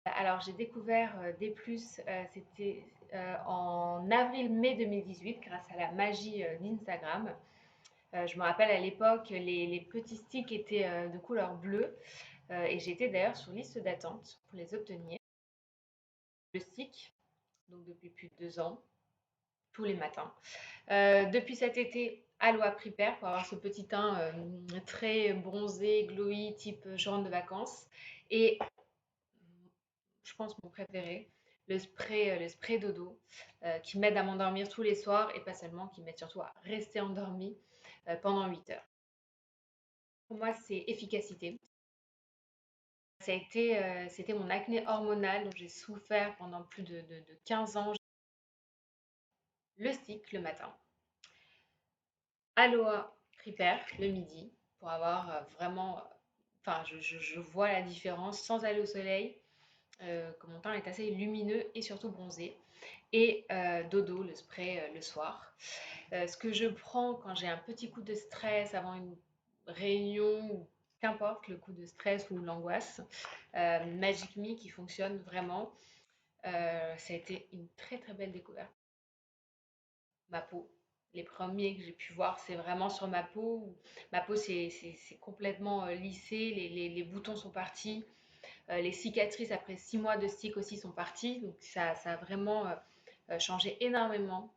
Alors, j'ai découvert D+, c'était en avril-mai 2018 grâce à la magie d'Instagram. Je me rappelle à l'époque, les petits sticks étaient de couleur bleue et j'étais d'ailleurs sur liste d'attente pour les obtenir. Le stick, donc depuis plus de 2 ans, tous les matins. Depuis cet été, allô à Prepare pour avoir ce petit teint très bronzé, glowy, type je rentre de vacances. Et je pense mon préféré, le spray dodo, qui m'aide à m'endormir tous les soirs et pas seulement, qui m'aide surtout à rester endormie pendant 8 heures. Pour moi, c'est efficacité. C'était mon acné hormonal dont j'ai souffert pendant plus de 15 ans. Le stick le matin, Aloha Prepare le midi pour avoir vraiment, enfin, je vois la différence sans aller au soleil, que mon teint est assez lumineux et surtout bronzé. Et dodo, le spray le soir. Ce que je prends quand j'ai un petit coup de stress avant une réunion ou qu'importe le coup de stress ou l'angoisse, Magic Me qui fonctionne vraiment. Ça a été une très très belle découverte. Ma peau, les premiers que j'ai pu voir, c'est vraiment sur ma peau. Ma peau c'est complètement lissé, les boutons sont partis, les cicatrices après 6 mois de stick aussi sont parties. Donc ça a vraiment changé énormément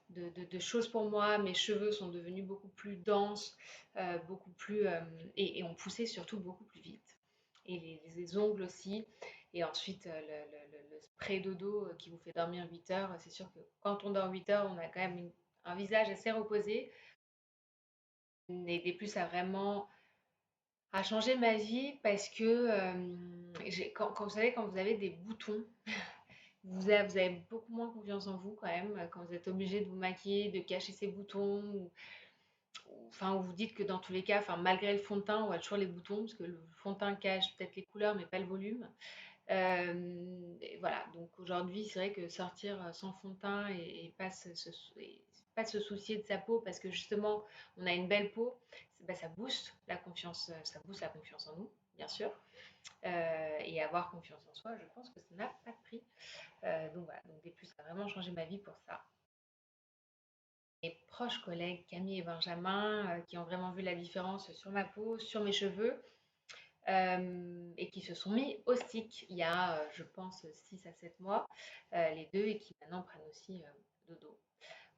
de choses pour moi. Mes cheveux sont devenus beaucoup plus denses, beaucoup plus et ont poussé surtout beaucoup plus vite. Et les ongles aussi. Et ensuite, le spray dodo qui vous fait dormir 8 heures. C'est sûr que quand on dort 8 heures, on a quand même un visage assez reposé. Et des plus, ça a vraiment a changé ma vie parce que quand vous savez, quand vous avez des boutons, vous avez beaucoup moins confiance en vous quand même, quand vous êtes obligé de vous maquiller, de cacher ces boutons, enfin, vous dites que dans tous les cas, enfin, malgré le fond de teint, on voit toujours les boutons, parce que le fond de teint cache peut-être les couleurs, mais pas le volume. Et voilà, donc aujourd'hui, c'est vrai que sortir sans fond de teint et pas se soucier de sa peau, parce que justement, on a une belle peau, bah, ça booste la confiance en nous, bien sûr. Et avoir confiance en soi, je pense que ça n'a pas de prix. Donc voilà, donc des plus, ça a vraiment changé ma vie pour ça. Mes proches collègues Camille et Benjamin qui ont vraiment vu la différence sur ma peau, sur mes cheveux et qui se sont mis au stick il y a, je pense, 6 à 7 mois, les deux, et qui maintenant prennent aussi dodo.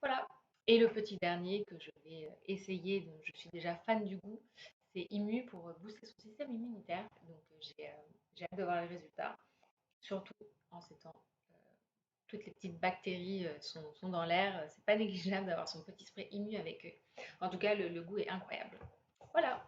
Voilà. Et le petit dernier que je vais essayer, dont je suis déjà fan du goût, c'est Imu pour booster son système immunitaire. Donc j'ai hâte de voir les résultats, surtout en ces temps toutes les petites bactéries sont dans l'air. C'est pas négligeable d'avoir son petit spray immu avec eux. En tout cas, le goût est incroyable. Voilà.